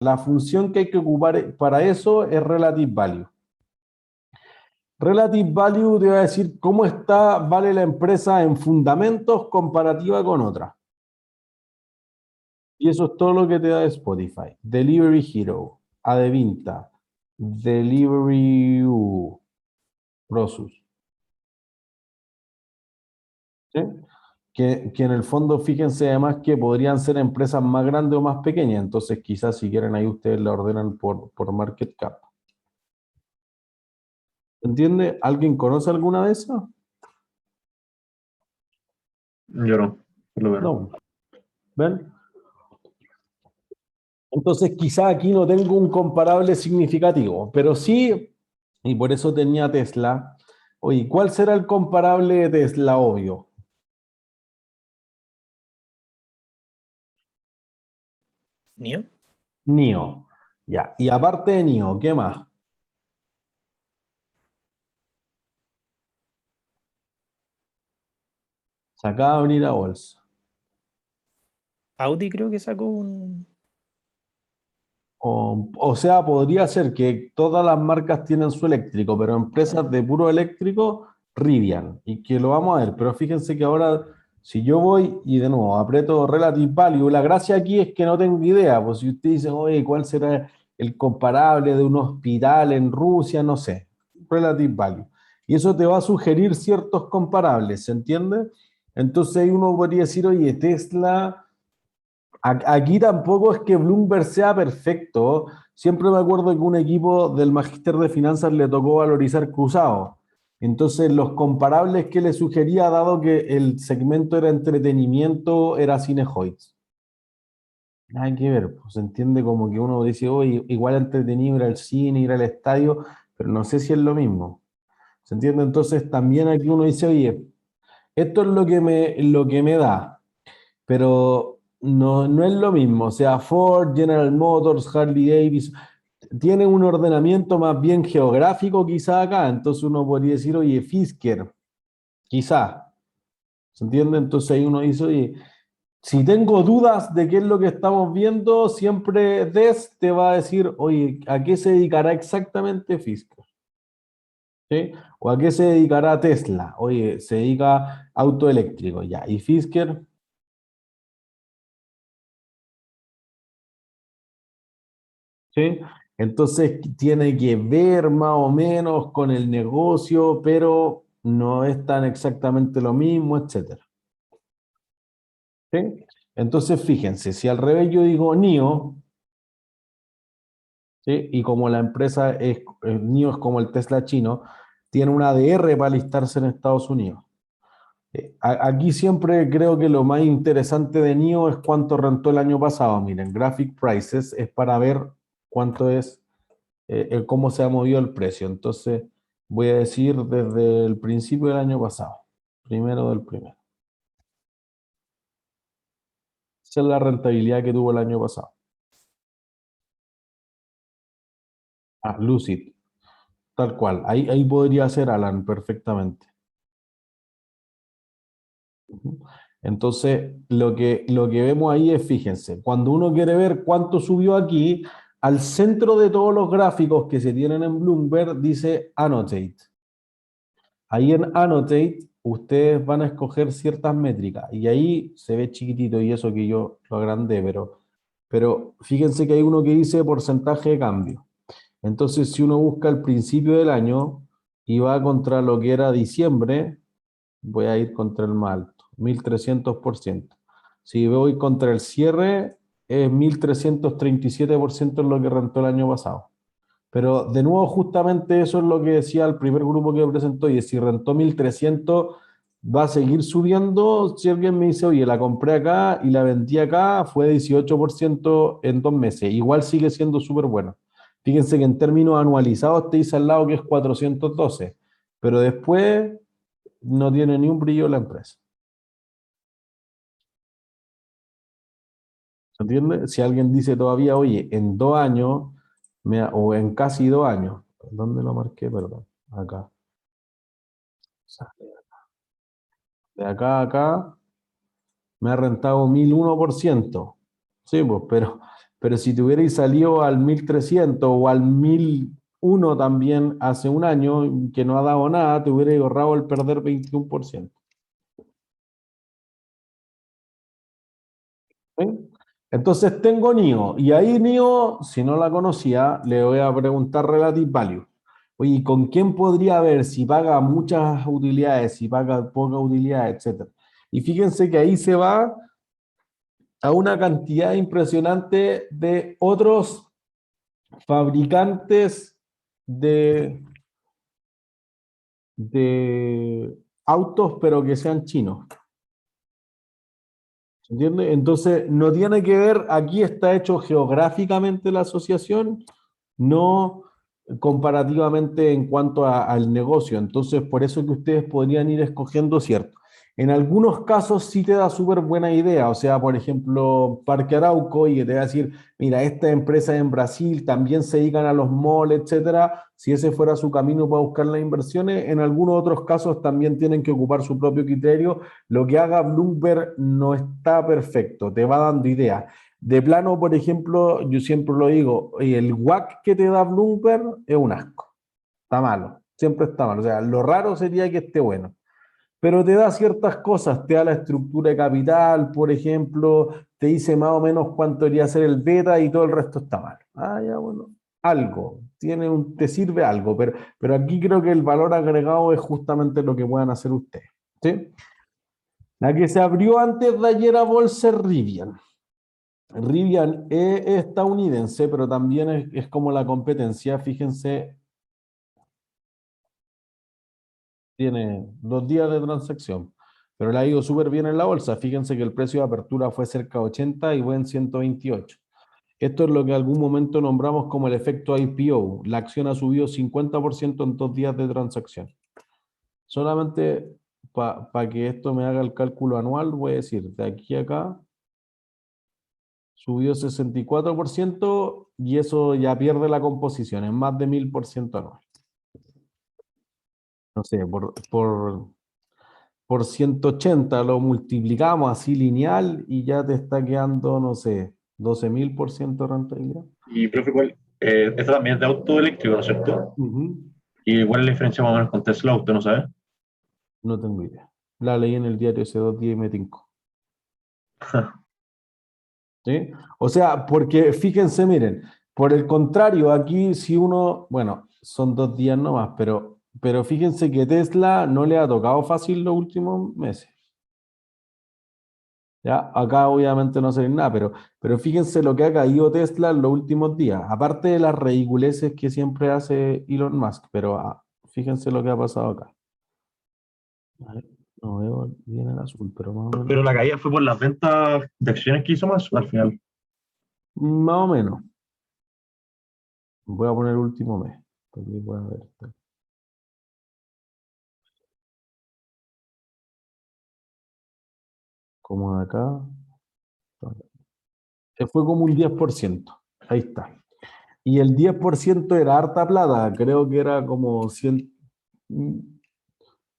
La función que hay que ocupar para eso es relative value. Relative value te va a decir cómo vale la empresa en fundamentos comparativa con otra. Y eso es todo lo que te da Spotify. Delivery Hero, Adevinta, Delivery Prosus. ¿Sí? Que en el fondo, fíjense además que podrían ser empresas más grandes o más pequeñas. Entonces, quizás si quieren ahí ustedes la ordenan por market cap. ¿Entiende? ¿Alguien conoce alguna de esas? Yo no, por lo menos. No. ¿Ven? Entonces, quizá aquí no tengo un comparable significativo, pero sí, y por eso tenía Tesla. Oye, ¿cuál será el comparable de Tesla? Obvio. ¿NIO? NIO. Ya. Y aparte de NIO, ¿qué más? Se acaba de abrir a bolsa. Audi creo que sacó un... O sea, podría ser que todas las marcas tienen su eléctrico, pero empresas de puro eléctrico, Rivian, y que lo vamos a ver. Pero fíjense que ahora, si yo voy y de nuevo aprieto Relative Value, la gracia aquí es que no tengo idea. Pues si usted dice, oye, ¿cuál será el comparable de un hospital en Rusia? No sé. Relative Value. Y eso te va a sugerir ciertos comparables, ¿se entiende? Entonces ahí uno podría decir, oye, Tesla. Aquí tampoco es que Bloomberg sea perfecto. Siempre me acuerdo que un equipo del Magíster de Finanzas le tocó valorizar cruzado. Entonces, los comparables que le sugería, dado que el segmento era entretenimiento, era Cinehoids. Nada que ver, pues se entiende como que uno dice, oye, igual entretenido ir al cine, ir al estadio, pero no sé si es lo mismo. ¿Se entiende? Entonces, también aquí uno dice, oye, esto es lo que me da. Pero no es lo mismo. O sea, Ford, General Motors, Harley Davidson, tiene un ordenamiento más bien geográfico quizá acá. Entonces uno podría decir, oye, Fisker, quizá. ¿Se entiende? Entonces ahí uno dice, oye, si tengo dudas de qué es lo que estamos viendo, siempre DES te va a decir, oye, ¿a qué se dedicará exactamente Fisker? ¿Sí? ¿O a qué se dedicará Tesla? Oye, se dedica a auto eléctrico, ya. ¿Y Fisker? ¿Sí? Entonces tiene que ver más o menos con el negocio, pero no es tan exactamente lo mismo, etcétera. ¿Sí? Entonces fíjense, si al revés yo digo NIO, ¿sí? Y como la empresa NIO es como el Tesla chino, tiene una ADR para listarse en Estados Unidos. Aquí siempre creo que lo más interesante de NIO es cuánto rentó el año pasado. Miren, Graphic Prices es para ver cuánto es cómo se ha movido el precio. Entonces, voy a decir desde el principio del año pasado, primero del primero. Esa es la rentabilidad que tuvo el año pasado. Ah, Lucid, tal cual. Ahí podría ser Alan perfectamente. Entonces, lo que vemos ahí es, fíjense, cuando uno quiere ver cuánto subió aquí, al centro de todos los gráficos que se tienen en Bloomberg dice Annotate. Ahí en Annotate, ustedes van a escoger ciertas métricas y ahí se ve chiquitito y eso que yo lo agrandé, pero fíjense que hay uno que dice porcentaje de cambio. Entonces, si uno busca el principio del año y va contra lo que era diciembre, voy a ir contra el más alto, 1300%. Si voy contra el cierre, es 1337% en lo que rentó el año pasado. Pero de nuevo, justamente eso es lo que decía el primer grupo que presentó, y si rentó 1300, va a seguir subiendo. Si alguien me dice, oye, la compré acá y la vendí acá, fue 18% en 2 meses. Igual sigue siendo súper bueno. Fíjense que en términos anualizados te dice al lado que es 412, pero después no tiene ni un brillo la empresa. ¿Se entiende? Si alguien dice todavía, oye, en 2 años, o en casi 2 años, ¿dónde lo marqué? Perdón, acá. De acá a acá me ha rentado 1001%. Sí, pues, pero si te hubierais salido al 1300 o al 1001 también hace un año, que no ha dado nada, te hubierais ahorrado el perder 21%. ¿Sí? Entonces tengo NIO, y ahí NIO, si no la conocía, le voy a preguntar Relative Value. Oye, ¿y con quién podría ver si paga muchas utilidades, si paga poca utilidad, etcétera? Y fíjense que ahí se va a una cantidad impresionante de otros fabricantes de autos, pero que sean chinos. ¿Entiendes? Entonces, no tiene que ver, aquí está hecho geográficamente la asociación, no comparativamente en cuanto al negocio. Entonces, por eso que ustedes podrían ir escogiendo, ¿cierto? En algunos casos sí te da súper buena idea, o sea, por ejemplo, Parque Arauco, y que te va a decir, mira, esta empresa en Brasil también se dedican a los malls, etcétera. Si ese fuera su camino para buscar las inversiones, en algunos otros casos también tienen que ocupar su propio criterio. Lo que haga Bloomberg no está perfecto, te va dando ideas. De plano, por ejemplo, yo siempre lo digo, oye, el WACC que te da Bloomberg es un asco, está malo, siempre está malo. O sea, lo raro sería que esté bueno, pero te da ciertas cosas, te da la estructura de capital, por ejemplo, te dice más o menos cuánto debería ser el beta y todo el resto está mal. Ah, ya, bueno, algo, te sirve algo, pero aquí creo que el valor agregado es justamente lo que puedan hacer ustedes. ¿Sí? La que se abrió antes de ayer a bolsa es Rivian. Rivian es estadounidense, pero también es como la competencia. Fíjense, tiene 2 días de transacción, pero le ha ido súper bien en la bolsa. Fíjense que el precio de apertura fue cerca de 80 y fue en 128. Esto es lo que en algún momento nombramos como el efecto IPO. La acción ha subido 50% en 2 días de transacción. Solamente para que esto me haga el cálculo anual, voy a decir, de aquí a acá subió 64% y eso ya pierde la composición, es más de 1000% anual. No sé, por 180 lo multiplicamos así lineal y ya te está quedando, no sé, 12.000% de rentabilidad. Y, profe, ¿cuál? Esta también es de auto eléctrico, ¿no es cierto? Ujú. ¿Y cuál es la diferencia más o menos con Tesla Auto, no sabes? No tengo idea. La leí en el diario hace 2 días y me tincó. ¿Sí? O sea, porque fíjense, miren, por el contrario, aquí si uno, bueno, son 2 días nomás, pero fíjense que Tesla no le ha tocado fácil los últimos meses. ¿Ya? Acá obviamente no se ve nada, pero fíjense lo que ha caído Tesla en los últimos días, aparte de las ridiculeces que siempre hace Elon Musk, pero fíjense lo que ha pasado acá. A ver, no veo bien el azul, pero más o menos. Pero la caída fue por las ventas de acciones que hizo más al final. Más o menos. Voy a poner último mes, para que puedan ver. Como de acá. Se fue como un 10%. Ahí está. Y el 10% era harta plata, creo que era como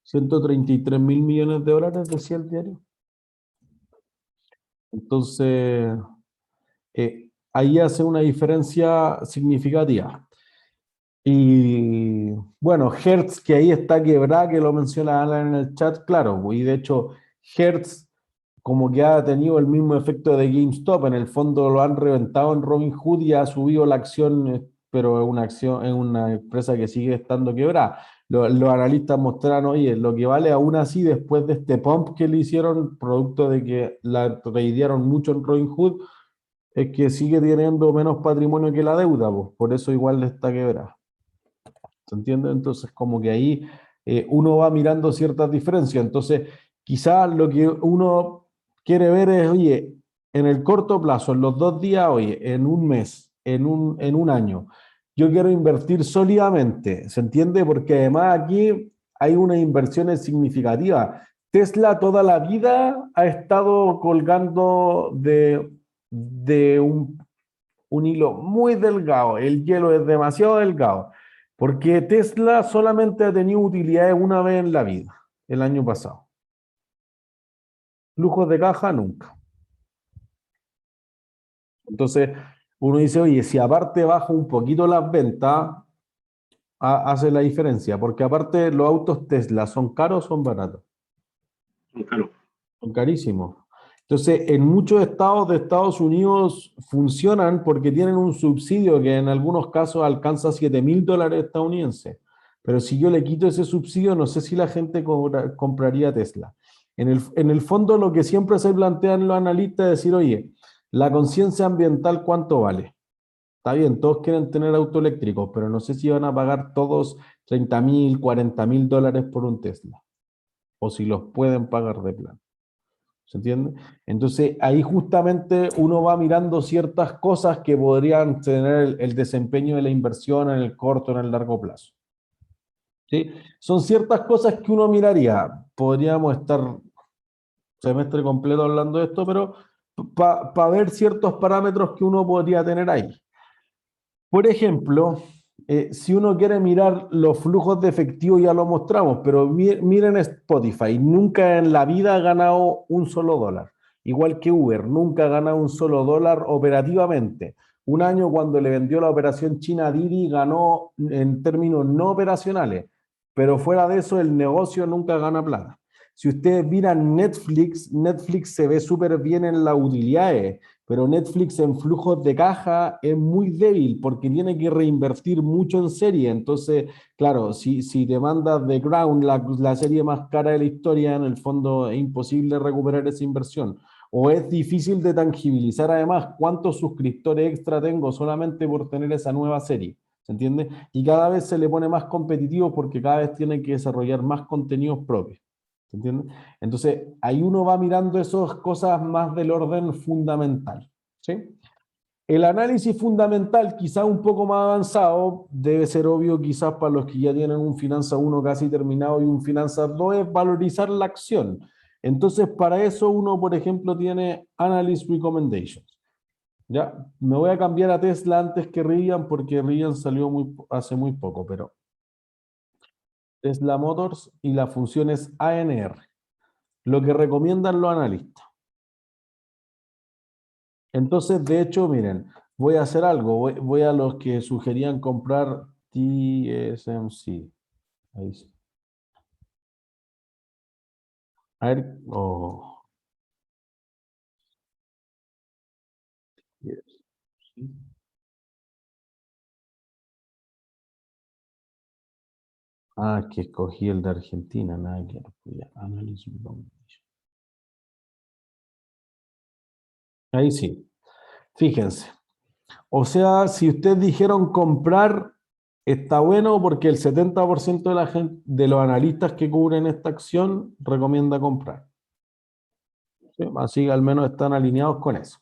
133.000 millones de dólares, decía el diario. Entonces, ahí hace una diferencia significativa. Y bueno, Hertz, que ahí está quebrada, que lo menciona Alan en el chat, claro, y de hecho, Hertz como que ha tenido el mismo efecto de GameStop, en el fondo lo han reventado en Robinhood y ha subido la acción, pero es una empresa que sigue estando quebrada. Los analistas mostraron, oye, lo que vale aún así después de este pump que le hicieron, producto de que la tradearon mucho en Robinhood, es que sigue teniendo menos patrimonio que la deuda, pues, por eso igual le está quebrada. ¿Se entiende? Entonces, como que ahí uno va mirando ciertas diferencias. Entonces, quizás lo que uno quiere ver es, oye, en el corto plazo, en los 2 días, oye, en un mes, en un año, yo quiero invertir sólidamente, ¿se entiende? Porque además aquí hay unas inversiones significativas. Tesla toda la vida ha estado colgando de un hilo muy delgado. El hielo es demasiado delgado. Porque Tesla solamente ha tenido utilidades una vez en la vida, el año pasado. Flujos de caja nunca. Entonces, uno dice, oye, si aparte bajo un poquito las ventas, hace la diferencia, porque aparte los autos Tesla, ¿son caros o son baratos? Claro. Son carísimos. Entonces, en muchos estados de Estados Unidos funcionan porque tienen un subsidio que en algunos casos alcanza $7.000 estadounidenses. Pero si yo le quito ese subsidio, no sé si la gente compraría Tesla. En el fondo, lo que siempre se plantean los analistas es decir, oye, la conciencia ambiental, ¿cuánto vale? Está bien, todos quieren tener auto eléctricos, pero no sé si van a pagar todos $30.000, $40.000 por un Tesla. O si los pueden pagar de plan. ¿Se entiende? Entonces, ahí justamente uno va mirando ciertas cosas que podrían tener el desempeño de la inversión en el corto, en el largo plazo. ¿Sí? Son ciertas cosas que uno miraría. Podríamos estar semestre completo hablando de esto, pero para ver ciertos parámetros que uno podría tener ahí. Por ejemplo, si uno quiere mirar los flujos de efectivo, ya lo mostramos, pero miren Spotify, nunca en la vida ha ganado un solo dólar. Igual que Uber, nunca ha ganado un solo dólar operativamente. Un año cuando le vendió la operación China a Didi, ganó en términos no operacionales, pero fuera de eso el negocio nunca gana plata. Si ustedes miran Netflix, Netflix se ve súper bien en las utilidades, pero Netflix en flujos de caja es muy débil porque tiene que reinvertir mucho en serie. Entonces, claro, si te mandas The Crown, la serie más cara de la historia, en el fondo es imposible recuperar esa inversión. O es difícil de tangibilizar además cuántos suscriptores extra tengo solamente por tener esa nueva serie. ¿Se entiende? Y cada vez se le pone más competitivo porque cada vez tiene que desarrollar más contenidos propios. ¿Se entiende? Entonces, ahí uno va mirando esas cosas más del orden fundamental. ¿Sí? El análisis fundamental, quizás un poco más avanzado, debe ser obvio quizás para los que ya tienen un Finanza 1 casi terminado y un Finanza 2, es valorizar la acción. Entonces, para eso uno, por ejemplo, tiene Analyst Recommendations. Ya, me voy a cambiar a Tesla antes que Rivian, porque Rivian salió hace muy poco, pero Tesla Motors y la función es ANR, lo que recomiendan los analistas. Entonces, de hecho, miren, voy a hacer algo, voy a los que sugerían comprar TSMC. Ahí sí. A ver, que escogí el de Argentina, nada que ver. Análisis. Ahí sí. Fíjense. O sea, si ustedes dijeron comprar, está bueno porque el 70% de la gente, de los analistas que cubren esta acción recomienda comprar. ¿Sí? Así que al menos están alineados con eso.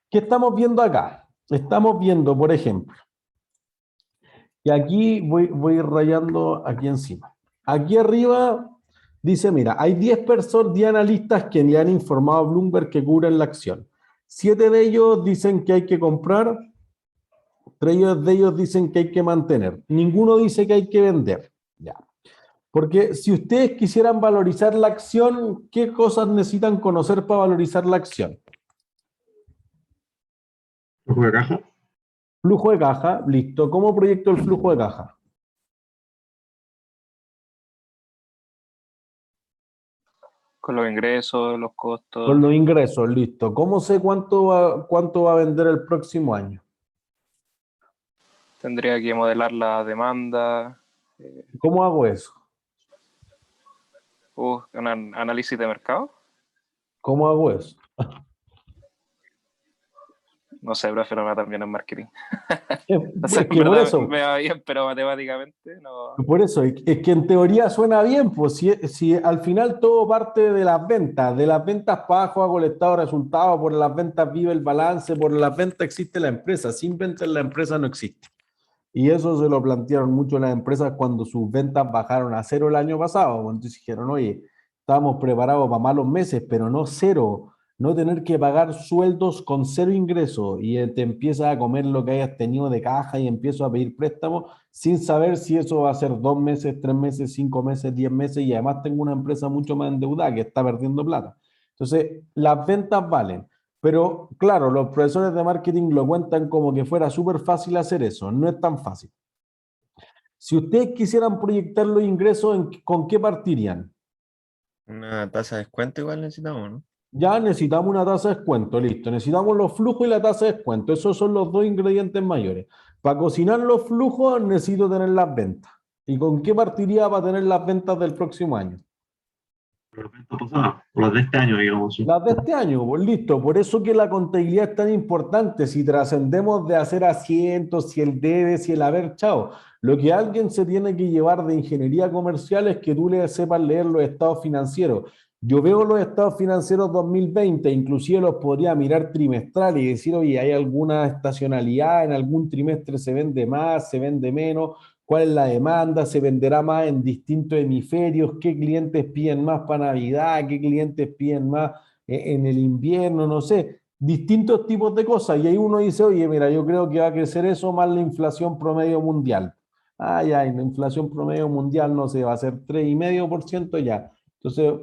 ¿Qué estamos viendo acá? Estamos viendo, por ejemplo, y aquí voy rayando aquí encima. Aquí arriba dice, mira, hay 10 analistas que le han informado a Bloomberg que cubren la acción. 7 de ellos dicen que hay que comprar, 3 de ellos dicen que hay que mantener. Ninguno dice que hay que vender. Ya. Porque si ustedes quisieran valorizar la acción, ¿qué cosas necesitan conocer para valorizar la acción? Flujo de caja. Flujo de caja, listo. ¿Cómo proyecto el flujo de caja? Con los ingresos, los costos. Con los ingresos, listo. ¿Cómo sé cuánto va a vender el próximo año? Tendría que modelar la demanda. ¿Cómo hago eso? Un análisis de mercado. ¿Cómo hago eso? No sé, prefiero me también en marketing. O sea, Es que por eso. Me va bien, pero matemáticamente no. Por eso, es que en teoría suena bien, pues si al final todo parte de las ventas para abajo hago el estado de resultados, por las ventas vive el balance, por las ventas existe la empresa, sin ventas la empresa no existe. Y eso se lo plantearon mucho las empresas cuando sus ventas bajaron a 0 el año pasado. Entonces dijeron, oye, estábamos preparados para malos meses, pero no 0. No tener que pagar sueldos con 0 ingresos y te empiezas a comer lo que hayas tenido de caja y empiezo a pedir préstamos sin saber si eso va a ser 2 meses, 3 meses, 5 meses, 10 meses y además tengo una empresa mucho más endeudada que está perdiendo plata. Entonces, las ventas valen. Pero claro, los profesores de marketing lo cuentan como que fuera súper fácil hacer eso. No es tan fácil. Si ustedes quisieran proyectar los ingresos, ¿con qué partirían? Una tasa de descuento igual necesitamos, ¿no? Ya necesitamos una tasa de descuento, listo. Necesitamos los flujos y la tasa de descuento. Esos son los dos ingredientes mayores. Para cocinar los flujos necesito tener las ventas. ¿Y con qué partiría para tener las ventas del próximo año? Pero las ventas pasadas, o las de este año, digamos. Sí. Las de este año, pues listo. Por eso que la contabilidad es tan importante. Si trascendemos de hacer asientos, si el debe, si el haber, chao. Lo que alguien se tiene que llevar de ingeniería comercial es que tú le sepas leer los estados financieros. Yo veo los estados financieros 2020, inclusive los podría mirar trimestrales y decir, oye, ¿hay alguna estacionalidad? ¿En algún trimestre se vende más, se vende menos? ¿Cuál es la demanda? ¿Se venderá más en distintos hemisferios? ¿Qué clientes piden más para Navidad? ¿Qué clientes piden más en el invierno? No sé, distintos tipos de cosas. Y ahí uno dice, oye, mira, yo creo que va a crecer eso más la inflación promedio mundial. Ay, ay, la inflación promedio mundial no sé, va a ser 3,5% ya. Entonces,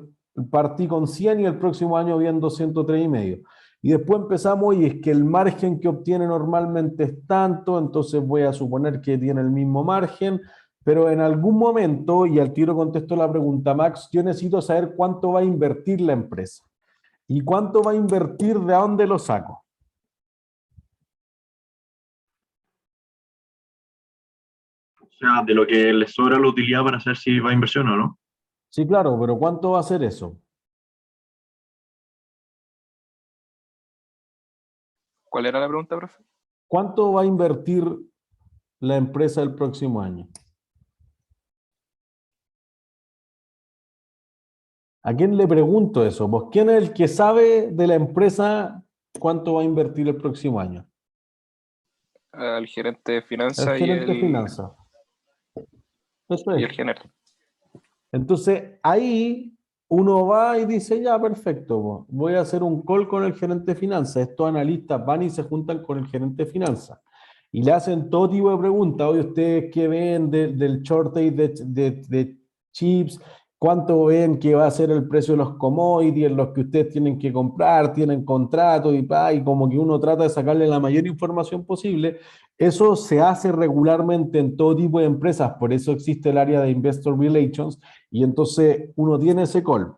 partí con 100 y el próximo año viendo 103,5. Y después empezamos, y es que el margen que obtiene normalmente es tanto, entonces voy a suponer que tiene el mismo margen, pero en algún momento, y al tiro contesto la pregunta, Max, yo necesito saber cuánto va a invertir la empresa. ¿Y cuánto va a invertir? ¿De dónde lo saco? O sea, de lo que le sobra la utilidad para saber si va a inversión o no. Sí, claro, pero ¿cuánto va a ser eso? ¿Cuál era la pregunta, profe? ¿Cuánto va a invertir la empresa el próximo año? ¿A quién le pregunto eso? Pues, ¿quién es el que sabe de la empresa cuánto va a invertir el próximo año? Al gerente de El finanzas gerente de finanzas. Eso y es. el gerente. Entonces, ahí uno va y dice, ya, perfecto, po, voy a hacer un call con el gerente de finanzas. Estos analistas van y se juntan con el gerente de finanzas y le hacen todo tipo de preguntas. Oye, ¿ustedes qué ven del shortage de chips? ¿Cuánto ven que va a ser el precio de los commodities en los que ustedes tienen que comprar? ¿Tienen contrato? Y como que uno trata de sacarle la mayor información posible. Eso se hace regularmente en todo tipo de empresas, por eso existe el área de Investor Relations, y entonces uno tiene ese call.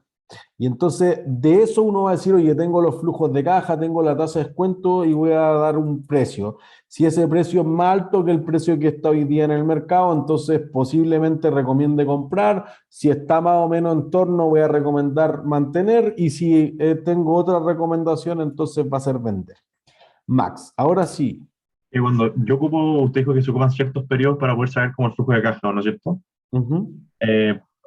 Y entonces de eso uno va a decir, oye, tengo los flujos de caja, tengo la tasa de descuento y voy a dar un precio. Si ese precio es más alto que el precio que está hoy día en el mercado, entonces posiblemente recomiende comprar. Si está más o menos en torno, voy a recomendar mantener. Y si tengo otra recomendación, entonces va a ser vender. Max, ahora sí. Y cuando yo ocupo, usted dijo que se ocupan ciertos periodos para poder saber cómo el flujo de caja, ¿no es cierto? Uh-huh.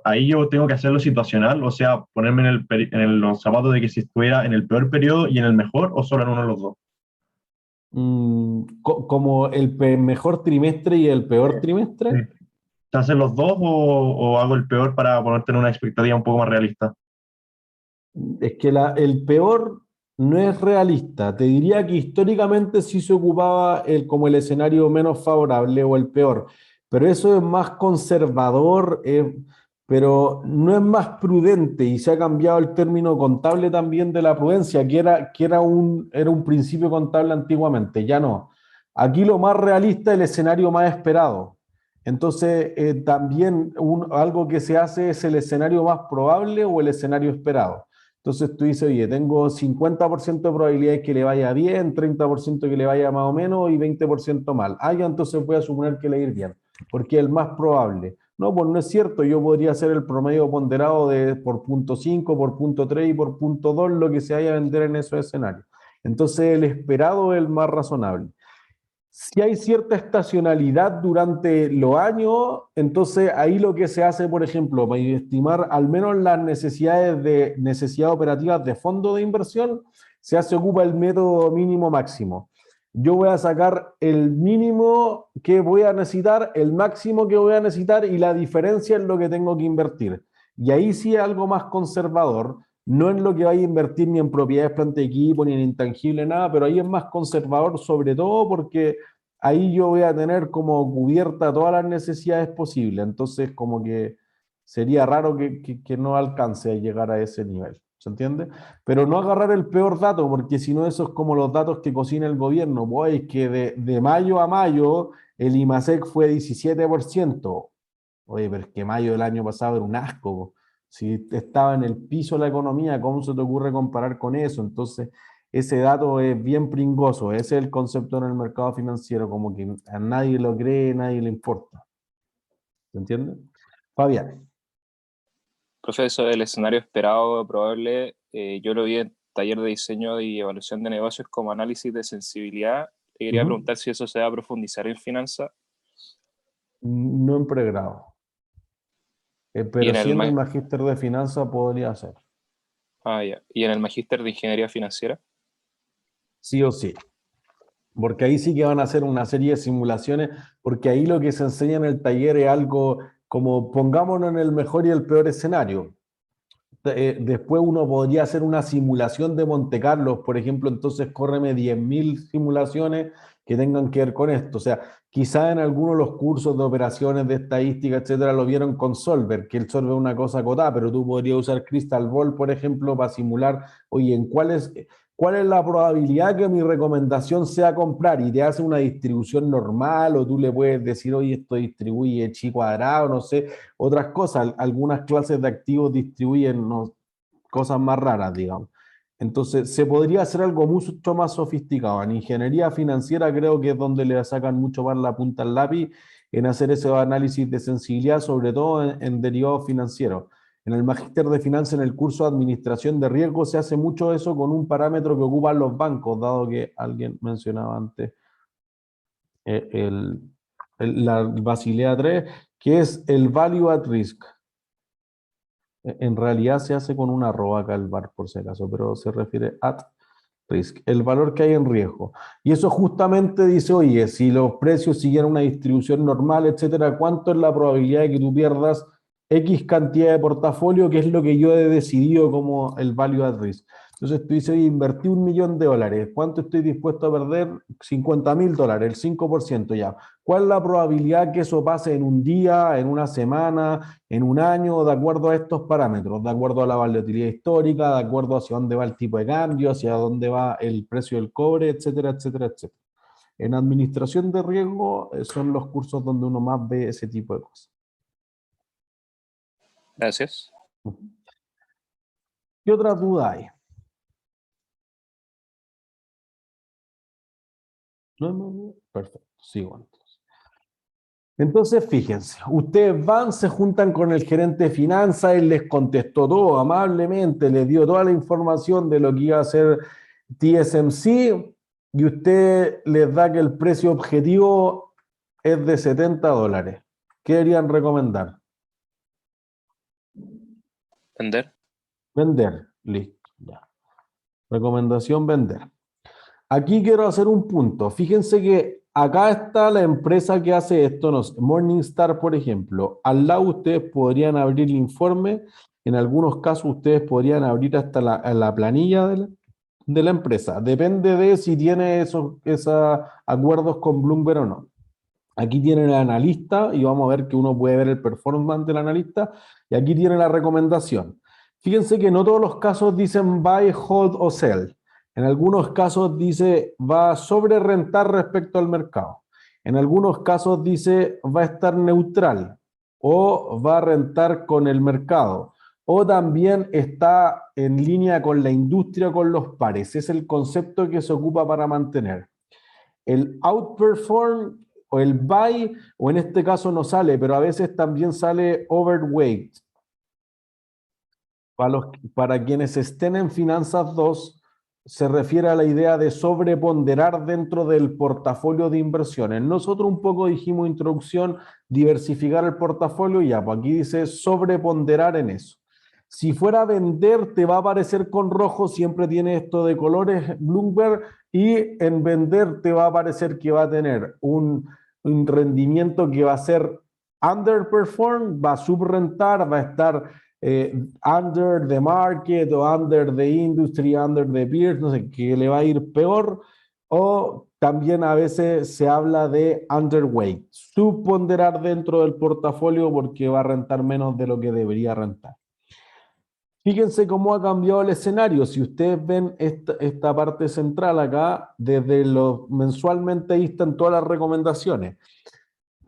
Ahí yo tengo que hacerlo situacional, o sea, ponerme los zapatos de que si estuviera en el peor periodo y en el mejor, o solo en uno de los dos. Como el mejor trimestre y el peor Sí. trimestre. ¿Se hacen los dos o hago el peor para ponerte en una expectativa un poco más realista? Es que el peor no es realista. Te diría que históricamente sí se ocupaba como el escenario menos favorable o el peor, pero eso es más conservador, pero no es más prudente, y se ha cambiado el término contable también de la prudencia, que era un principio contable antiguamente, ya no. Aquí lo más realista es el escenario más esperado. Entonces, también algo que se hace es el escenario más probable o el escenario esperado. Entonces tú dices, oye, tengo 50% de probabilidades que le vaya bien, 30% que le vaya más o menos y 20% mal. Ah, ya, entonces voy a suponer que le va a ir bien, porque es el más probable. No, pues no es cierto, yo podría hacer el promedio ponderado por punto 5, por punto 3 y por punto 2, lo que se vaya a vender en esos escenarios. Entonces el esperado es el más razonable. Si hay cierta estacionalidad durante los años, entonces ahí lo que se hace, por ejemplo, para estimar al menos las necesidades operativas de fondo de inversión, ocupa el método mínimo máximo. Yo voy a sacar el mínimo que voy a necesitar, el máximo que voy a necesitar y la diferencia en lo que tengo que invertir. Y ahí sí es algo más conservador, no en lo que vaya a invertir ni en propiedades, planta de equipo, ni en intangible, nada, pero ahí es más conservador, sobre todo porque ahí yo voy a tener como cubierta todas las necesidades posibles. Entonces, como que sería raro que no alcance a llegar a ese nivel. ¿se entiende? Pero no agarrar el peor dato, porque si no eso es como los datos que cocina el gobierno, pues que de mayo a mayo el IMASEC fue 17%. Oye, pero es que mayo del año pasado era un asco, po. Si estaba en el piso la economía, ¿cómo se te ocurre comparar con eso? Entonces, ese dato es bien pringoso. Ese es el concepto en el mercado financiero, como que a nadie lo cree, nadie le importa. ¿Se entiende? Fabián. Profesor, el escenario esperado probable, yo lo vi en taller de diseño y evaluación de negocios como análisis de sensibilidad. Le quería preguntar si eso se va a profundizar en finanzas. No en pregrado. Y Pero en sí el, en el magíster de finanzas podría ser. ya. Y en el magíster de ingeniería financiera. Sí o sí. Porque ahí sí que van a hacer una serie de simulaciones, porque ahí lo que se enseña en el taller es algo como pongámonos en el mejor y el peor escenario. Después uno podría hacer una simulación de Monte Carlo, por ejemplo, entonces córreme 10.000 simulaciones que tengan que ver con esto. O sea, quizá en algunos de los cursos de operaciones, de estadística, etcétera, lo vieron con Solver, que el Solver es una cosa acotada, pero tú podrías usar Crystal Ball, por ejemplo, para simular, oye, ¿cuál es la probabilidad que mi recomendación sea comprar? Y te hace una distribución normal, o tú le puedes decir, oye, esto distribuye chi cuadrado, no sé, otras cosas. Algunas clases de activos distribuyen cosas más raras, digamos. Entonces, se podría hacer algo mucho más sofisticado. En ingeniería financiera creo que es donde le sacan mucho más la punta al lápiz en hacer ese análisis de sensibilidad, sobre todo en derivados financieros. En el magíster de finanzas, en el curso de administración de riesgo, se hace mucho eso con un parámetro que ocupan los bancos, dado que alguien mencionaba antes la Basilea 3, que es el value at risk. En realidad se hace con una arroba acá el VAR, por si acaso, pero se refiere at risk, el valor que hay en riesgo. Y eso justamente dice, oye, si los precios siguieran una distribución normal, etcétera, ¿cuánto es la probabilidad de que tú pierdas X cantidad de portafolio, que es lo que yo he decidido como el value at risk? Entonces tú dices, oye, invertí $1.000.000, ¿cuánto estoy dispuesto a perder? $50.000, el 5% ya. ¿Cuál es la probabilidad que eso pase en un día, en una semana, en un año, de acuerdo a estos parámetros, de acuerdo a la volatilidad histórica, de acuerdo hacia dónde va el tipo de cambio, hacia dónde va el precio del cobre, etcétera, etcétera, etcétera? En administración de riesgo son los cursos donde uno más ve ese tipo de cosas. Gracias. ¿Qué otra duda hay? No. Perfecto, sigo entonces. Entonces, fíjense, ustedes van, se juntan con el gerente de finanzas, él les contestó todo amablemente, les dio toda la información de lo que iba a hacer TSMC y usted les da que el precio objetivo es de $70. ¿Qué deberían recomendar? ¿Vender? Vender, listo, ya. Recomendación, vender. Aquí quiero hacer un punto. Fíjense que acá está la empresa que hace esto, no sé, Morningstar, por ejemplo. Al lado ustedes podrían abrir el informe. En algunos casos ustedes podrían abrir hasta la planilla de la empresa. Depende de si tiene esos acuerdos con Bloomberg o no. Aquí tienen el analista y vamos a ver que uno puede ver el performance del analista. Y aquí tiene la recomendación. Fíjense que no todos los casos dicen buy, hold o sell. En algunos casos dice va a sobre rentar respecto al mercado. En algunos casos dice va a estar neutral o va a rentar con el mercado. O también está en línea con la industria, con los pares. Es el concepto que se ocupa para mantener. El outperform o el buy, o en este caso no sale, pero a veces también sale overweight. Para quienes estén en Finanzas 2, se refiere a la idea de sobreponderar dentro del portafolio de inversiones. Nosotros un poco dijimos introducción, diversificar el portafolio, y ya, pues aquí dice sobreponderar en eso. Si fuera a vender, te va a aparecer con rojo, siempre tiene esto de colores Bloomberg, y en vender te va a aparecer que va a tener un rendimiento que va a ser underperform, va a subrentar, va a estar under the market o under the industry, under the peers, no sé, que le va a ir peor, o también a veces se habla de underweight, subponderar dentro del portafolio porque va a rentar menos de lo que debería rentar. Fíjense cómo ha cambiado el escenario. Si ustedes ven esta parte central acá, desde los mensualmente ahí están todas las recomendaciones.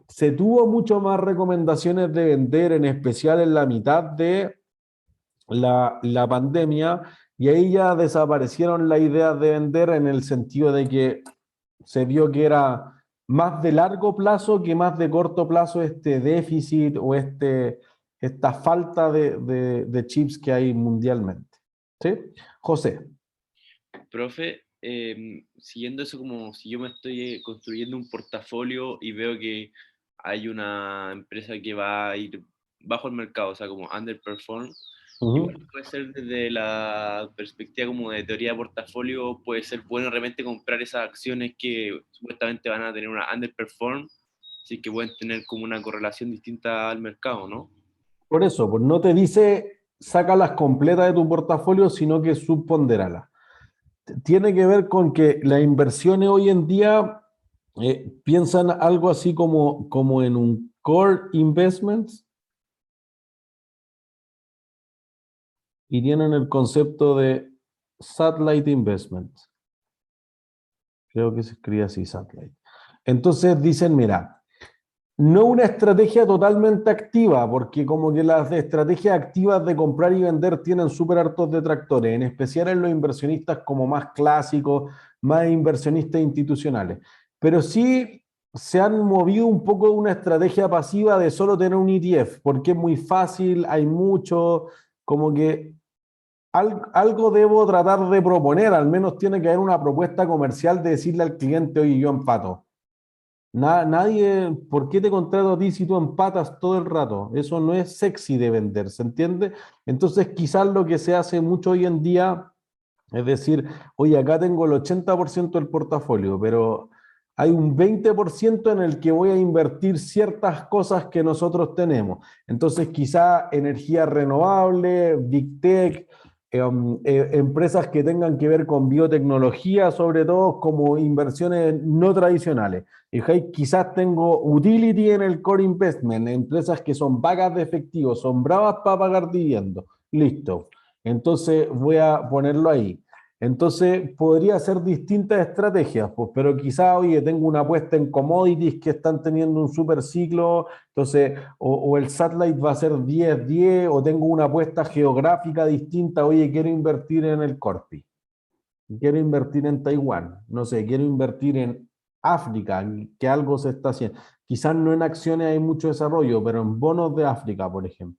Se tuvo mucho más recomendaciones de vender, en especial en la mitad de la pandemia, y ahí ya desaparecieron las ideas de vender en el sentido de que se vio que era más de largo plazo que más de corto plazo este déficit o esta falta de chips que hay mundialmente. ¿Sí? José. Profe, siguiendo eso, como si yo me estoy construyendo un portafolio y veo que hay una empresa que va a ir bajo el mercado, o sea, como underperform, igual puede ser desde la perspectiva como de teoría de portafolio, puede ser bueno realmente comprar esas acciones que supuestamente van a tener una underperform, así que pueden tener como una correlación distinta al mercado, ¿no? Por eso, pues no te dice sácalas completas de tu portafolio, sino que subpondéralas. Tiene que ver con que las inversiones hoy en día piensan algo así como en un core investments y tienen el concepto de satellite investments. Creo que se escribe así, satellite. Entonces dicen, mira, no una estrategia totalmente activa, porque como que las estrategias activas de comprar y vender tienen súper hartos detractores, en especial en los inversionistas como más clásicos, más inversionistas institucionales. Pero sí se han movido un poco una estrategia pasiva de solo tener un ETF, porque es muy fácil, hay mucho, como que algo debo tratar de proponer, al menos tiene que haber una propuesta comercial de decirle al cliente, oye, yo empato. Nadie, ¿por qué te contrato a ti si tú empatas todo el rato? Eso no es sexy de vender, ¿se entiende? Entonces quizás lo que se hace mucho hoy en día es decir, oye, acá tengo el 80% del portafolio, pero hay un 20% en el que voy a invertir ciertas cosas que nosotros tenemos. Entonces quizá energía renovable, Big Tech, empresas que tengan que ver con biotecnología, sobre todo como inversiones no tradicionales. Y quizás tengo utility en el core investment, empresas que son vagas de efectivo, son bravas para pagar dividendos. Listo. Entonces voy a ponerlo ahí. Entonces podría ser distintas estrategias, pues, pero quizá, oye, tengo una apuesta en commodities que están teniendo un super ciclo, entonces, o el satellite va a ser 10-10, o tengo una apuesta geográfica distinta, oye, quiero invertir en el Corpi, quiero invertir en Taiwán, no sé, quiero invertir en África, que algo se está haciendo. Quizás no en acciones hay mucho desarrollo, pero en bonos de África, por ejemplo.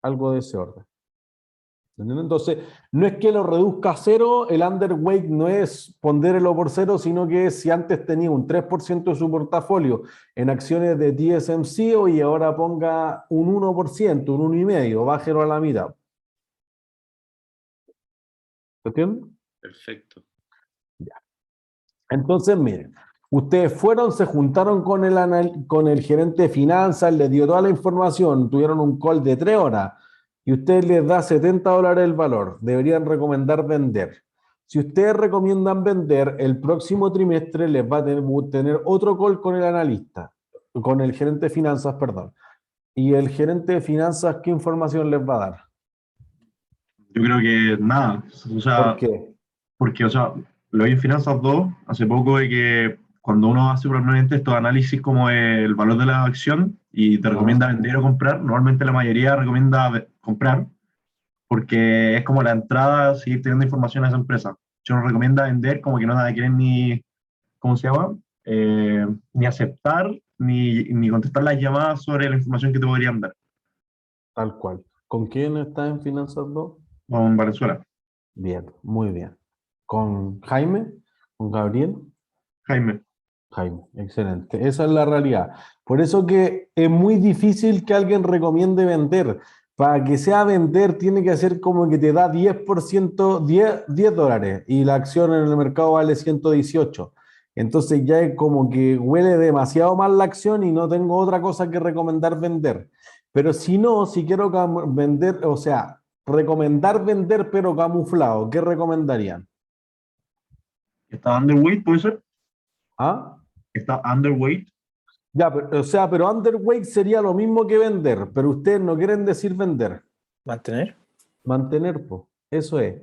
Algo de ese orden. Entonces, no es que lo reduzca a cero, el underweight no es pondérelo por cero, sino que si antes tenía un 3% de su portafolio en acciones de TSMC y ahora ponga un 1%, un 1,5%, bájelo a la mitad. ¿Se entiende? Perfecto. Ya. Entonces, miren, ustedes fueron, se juntaron con el gerente de finanzas, les dio toda la información, tuvieron un call de 3 horas y usted les da $70 el valor, deberían recomendar vender. Si ustedes recomiendan vender, el próximo trimestre les va a tener otro call con el analista, con el gerente de finanzas, perdón. Y el gerente de finanzas, ¿qué información les va a dar? Yo creo que nada, o ¿Por sea, qué? porque, o sea, lo vi en Finanzas 2 hace poco de que cuando uno hace probablemente estos análisis como el valor de la acción y te recomienda vender o comprar, normalmente la mayoría recomienda comprar porque es como la entrada a seguir teniendo información a esa empresa. Si uno recomienda vender, como que no nada quieren ni, ¿cómo se llama? Ni aceptar ni contestar las llamadas sobre la información que te podrían dar. Tal cual. ¿Con quién está en Finanzas 2? Con Venezuela. Bien, muy bien. ¿Con Jaime? ¿Con Gabriel? Jaime. Jaime, excelente. Esa es la realidad. Por eso que es muy difícil que alguien recomiende vender. Para que sea vender, tiene que ser como que te da 10%, $10 y la acción en el mercado vale 118. Entonces ya es como que huele demasiado mal la acción y no tengo otra cosa que recomendar vender. Pero si no, si quiero vender, o sea, recomendar vender pero camuflado, ¿qué recomendarían? ¿Está underweight, puede ser? ¿Ah? ¿Está underweight? Ya, pero, o sea, pero underweight sería lo mismo que vender, pero ustedes no quieren decir vender. mantener. Mantener, po. Eso es.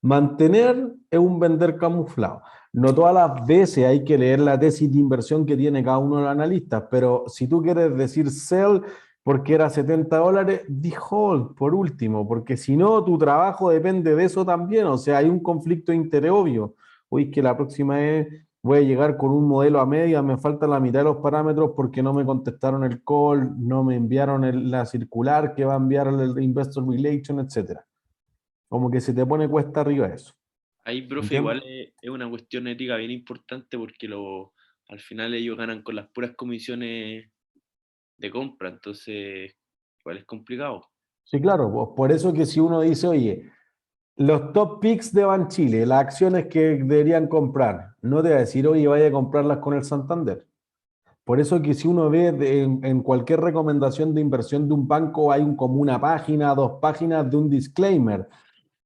Mantener es un vender camuflado. No todas las veces hay que leer la tesis de inversión que tiene cada uno de los analistas, pero si tú quieres decir sell porque era $70, di hold por último, porque si no, tu trabajo depende de eso también. O sea, hay un conflicto de interés obvio. Hoy que la próxima vez voy a llegar con un modelo a media, me falta la mitad de los parámetros porque no me contestaron el call, no me enviaron la circular que va a enviar el Investor Relation, etcétera. Como que se te pone cuesta arriba eso. Ahí, profe, ¿Entiendes? igual es una cuestión ética bien importante porque al final ellos ganan con las puras comisiones de compra, entonces igual es complicado. Sí, claro, pues por eso que si uno dice, oye, los top picks de Banchile, las acciones que deberían comprar, no te va a decir, oye, vaya a comprarlas con el Santander. Por eso que si uno ve en cualquier recomendación de inversión de un banco, hay como una página, 2 páginas de un disclaimer.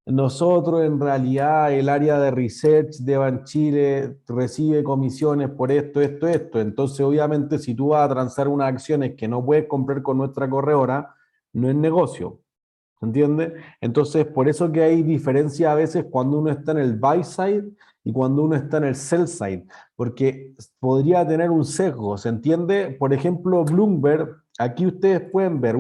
Nosotros, en realidad, el área de research de Banchile recibe comisiones por esto, esto, esto. Entonces, obviamente, si tú vas a transar unas acciones que no puedes comprar con nuestra corredora, no es negocio. ¿Se entiende? Entonces, por eso que hay diferencia a veces cuando uno está en el buy side y cuando uno está en el sell side, porque podría tener un sesgo, ¿se entiende? Por ejemplo, Bloomberg, aquí ustedes pueden ver,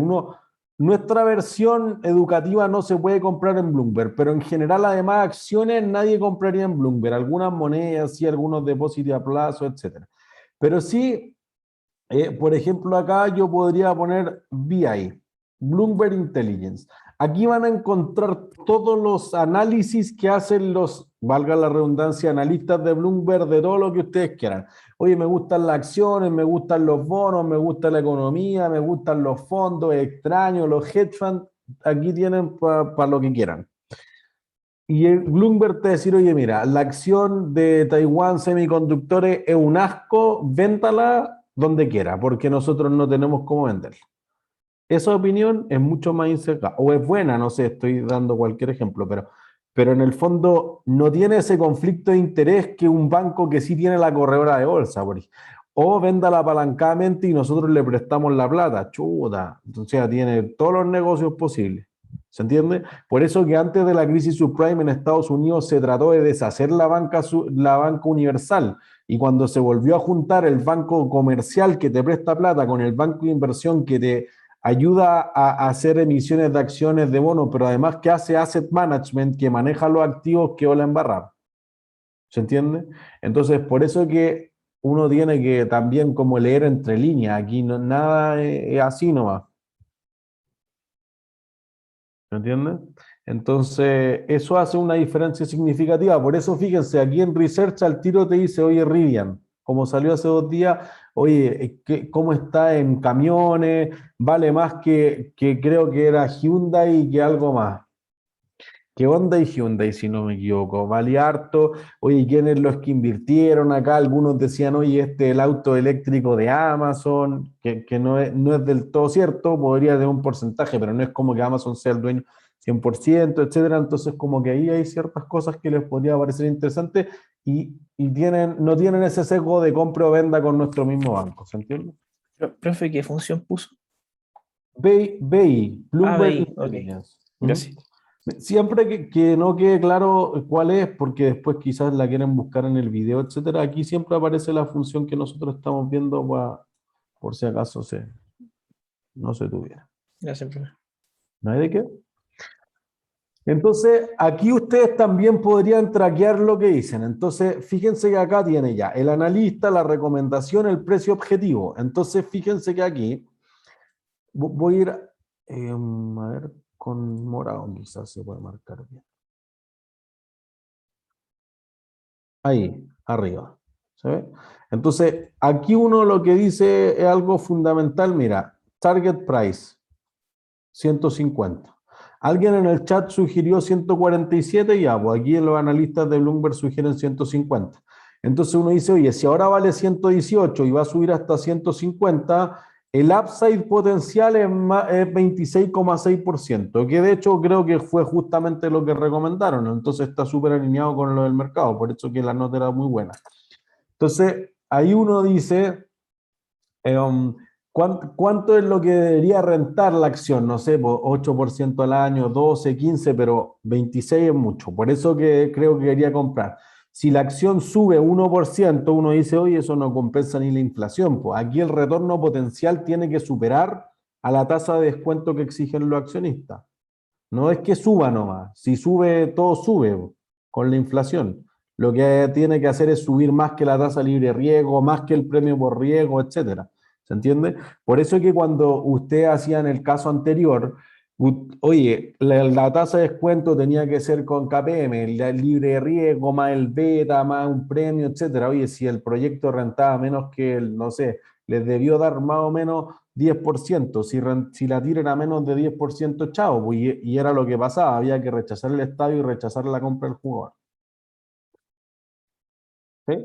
nuestra versión educativa no se puede comprar en Bloomberg, pero en general, además, acciones nadie compraría en Bloomberg, algunas monedas, sí, algunos depósitos a plazo, etcétera. Pero sí, por ejemplo, acá yo podría poner BI, Bloomberg Intelligence. Aquí van a encontrar todos los análisis que hacen los, valga la redundancia, analistas de Bloomberg, de todo lo que ustedes quieran. Oye, me gustan las acciones, me gustan los bonos, me gusta la economía, me gustan los fondos extraños, los hedge funds. Aquí tienen para lo que quieran. Y el Bloomberg te va a decir, oye, mira, la acción de Taiwán Semiconductores es un asco, véntala donde quiera, porque nosotros no tenemos cómo venderla. Esa opinión es mucho más incerta, o es buena, no sé, estoy dando cualquier ejemplo, pero en el fondo no tiene ese conflicto de interés que un banco que sí tiene la corredora de bolsa, por ejemplo. O véndala apalancadamente y nosotros le prestamos la plata, chuta, entonces tiene todos los negocios posibles. ¿Se entiende? Por eso que antes de la crisis subprime en Estados Unidos se trató de deshacer la banca universal, y cuando se volvió a juntar el banco comercial que te presta plata con el banco de inversión que te ayuda a hacer emisiones de acciones de bono, pero además que hace asset management, que maneja los activos, que la embarrar. ¿Se entiende? Entonces, por eso que uno tiene que también como leer entre líneas, aquí no, nada es así nomás. ¿Me entiendes? Entonces, eso hace una diferencia significativa. Por eso, fíjense, aquí en Research al tiro te dice, oye, Rivian, como salió hace 2 días, oye, ¿cómo está en camiones? Vale más que creo que era Hyundai y que algo más. Que Honda y Hyundai, si no me equivoco, vale harto. Oye, ¿quiénes los que invirtieron acá? Algunos decían, oye, este es el auto eléctrico de Amazon, que no es del todo cierto, podría tener un porcentaje, pero no es como que Amazon sea el dueño 100%, etcétera. Entonces, como que ahí hay ciertas cosas que les podría parecer interesantes y no tienen ese sesgo de compra o venda con nuestro mismo banco, ¿se entiende? Profe, ¿qué función puso? BI, Bloomberg BI, ok. Intelligence. Gracias. Siempre que no quede claro cuál es, porque después quizás la quieren buscar en el video, etcétera, aquí siempre aparece la función que nosotros estamos viendo por si acaso no se tuviera. Gracias, profe. ¿No hay de qué? Entonces, aquí ustedes también podrían traquear lo que dicen. Entonces, fíjense que acá tiene ya el analista, la recomendación, el precio objetivo. Entonces, fíjense que aquí voy a ir a ver, con morado quizás se puede marcar bien. Ahí, arriba. ¿Se ve? Entonces, aquí uno lo que dice es algo fundamental. Mira, target price, 150. Alguien en el chat sugirió 147, ya, pues aquí los analistas de Bloomberg sugieren 150. Entonces uno dice, oye, si ahora vale 118 y va a subir hasta 150, el upside potencial es 26,6%, que de hecho creo que fue justamente lo que recomendaron. Entonces está súper alineado con lo del mercado, por eso que la nota era muy buena. Entonces, ahí uno dice, ¿Cuánto es lo que debería rentar la acción? No sé, pues, 8% al año, 12, 15, pero 26 es mucho. Por eso que creo que quería comprar. Si la acción sube 1%, uno dice, oye, eso no compensa ni la inflación. Pues aquí el retorno potencial tiene que superar a la tasa de descuento que exigen los accionistas. No es que suba nomás. Si sube, todo sube pues, con la inflación. Lo que tiene que hacer es subir más que la tasa libre de riesgo, más que el premio por riesgo, etcétera. ¿Se entiende? Por eso es que cuando usted hacía en el caso anterior, oye, la tasa de descuento tenía que ser con KPM, el libre de riesgo, más el beta, más un premio, etcétera. Oye, si el proyecto rentaba menos que el, no sé, les debió dar más o menos 10%. Si la tira era menos de 10%, chao, pues, y era lo que pasaba, había que rechazar el estadio y rechazar la compra del jugador. ¿Sí?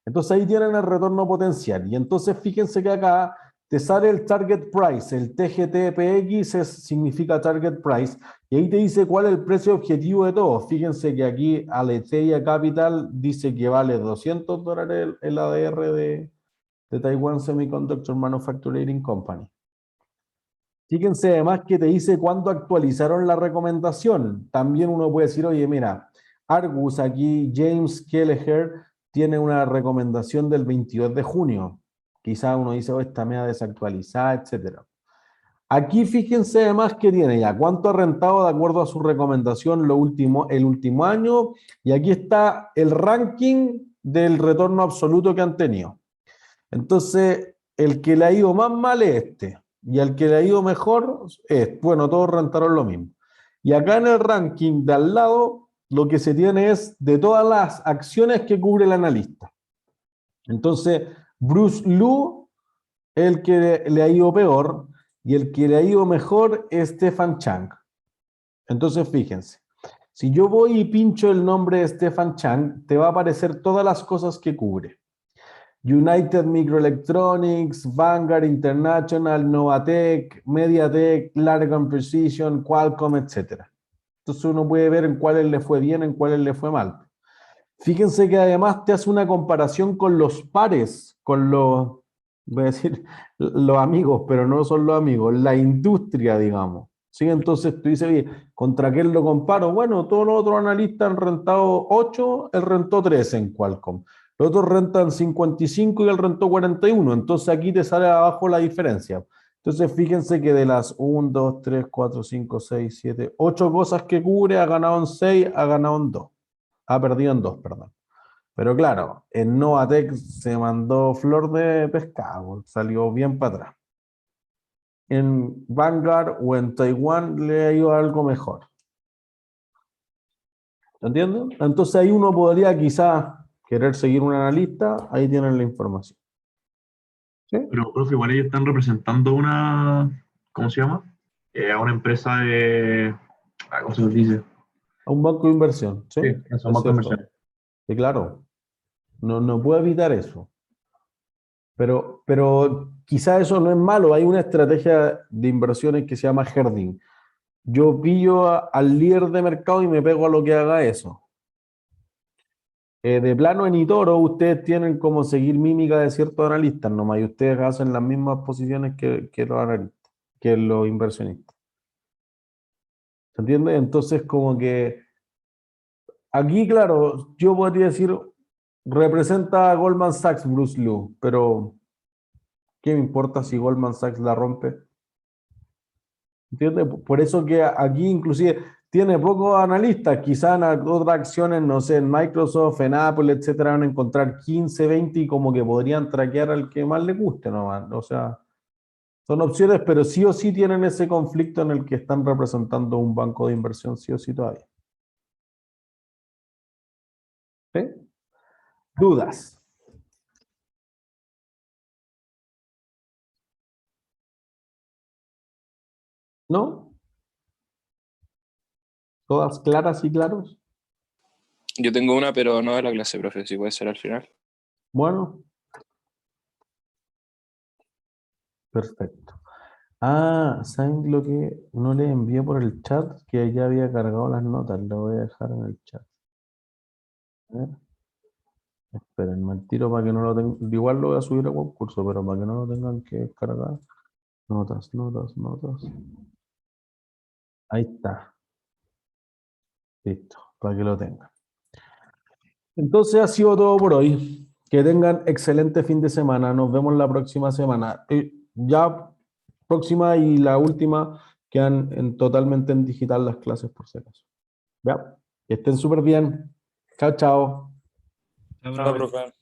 Entonces ahí tienen el retorno potencial. Y entonces fíjense que acá te sale el target price, el TGTPX significa target price, y ahí te dice cuál es el precio objetivo de todo. Fíjense que aquí Aletheia Capital dice que vale $200 el ADR de Taiwan Semiconductor Manufacturing Company. Fíjense además que te dice cuándo actualizaron la recomendación. También uno puede decir, oye, mira, Argus aquí, James Kelleher, tiene una recomendación del 22 de junio. Quizá uno dice, oh, esta media desactualizada, etc. Aquí fíjense además que tiene ya cuánto ha rentado de acuerdo a su recomendación el último año. Y aquí está el ranking del retorno absoluto que han tenido. Entonces, el que le ha ido más mal es este. Y el que le ha ido mejor es, bueno, todos rentaron lo mismo. Y acá en el ranking de al lado, lo que se tiene es de todas las acciones que cubre el analista. Entonces, Bruce Lu es el que le ha ido peor y el que le ha ido mejor es Stefan Chang. Entonces, fíjense, si yo voy y pincho el nombre de Stefan Chang, te va a aparecer todas las cosas que cubre. United Microelectronics, Vanguard International, Novatec, MediaTek, Largon Precision, Qualcomm, etc. Entonces uno puede ver en cuáles le fue bien, en cuáles le fue mal. Fíjense que además te hace una comparación con los pares, con los, voy a decir, los amigos, pero no son los amigos, la industria, digamos. ¿Sí? Entonces tú dices, oye, ¿contra qué lo comparo? Bueno, todos los otros analistas han rentado 8, él rentó 13 en Qualcomm. Los otros rentan 55 y él rentó 41. Entonces aquí te sale abajo la diferencia. Entonces fíjense que de las 1, 2, 3, 4, 5, 6, 7, 8 cosas que cubre, ha ganado en 6, ha ganado en 2. Ha perdido en 2, perdón. Pero claro, en Novatec se mandó flor de pescado, salió bien para atrás. En Vanguard o en Taiwán le ha ido algo mejor. ¿Entiendes? Entonces ahí uno podría quizás querer seguir un analista, ahí tienen la información. ¿Sí? Pero, profe, igual ellos están representando una, ¿cómo se llama? A una empresa de, ¿cómo se dice? A un banco de inversión, ¿sí? Sí, es un Es banco de cierto. inversión. Sí, claro. No puedo evitar eso. Pero quizás eso no es malo. Hay una estrategia de inversiones que se llama herding. Yo pillo al líder de mercado y me pego a lo que haga eso. De plano en eToro, ustedes tienen como seguir mímica de ciertos analistas nomás, y ustedes hacen las mismas posiciones que los analistas, que los inversionistas. ¿Se entiende? Entonces, como que aquí, claro, yo podría decir, representa a Goldman Sachs Bruce Lu, pero ¿qué me importa si Goldman Sachs la rompe? ¿Entiendes? Por eso que aquí inclusive tiene pocos analistas, quizás en otras acciones, no sé, en Microsoft, en Apple, etcétera, van a encontrar 15, 20 y como que podrían traquear al que más le guste nomás. O sea, son opciones, pero sí o sí tienen ese conflicto en el que están representando un banco de inversión, sí o sí todavía. ¿Sí? ¿Dudas? ¿No? ¿Todas claras y claros? Yo tengo una, pero no de la clase, profe, si puede ser al final. Bueno, perfecto. Ah, ¿saben lo que no les envié por el chat? Que ya había cargado las notas, lo voy a dejar en el chat. A ver, espérenme el tiro para que no lo tengan. Igual lo voy a subir a concurso, pero para que no lo tengan que descargar. Notas, notas, notas. Ahí está. Listo, para que lo tengan. Entonces ha sido todo por hoy. Que tengan excelente fin de semana. Nos vemos la próxima semana. Ya próxima y la última quedan totalmente en digital las clases por si acaso. ¿Ya? Que estén súper bien. Chao, chao. Chao, Chao, profe. profe.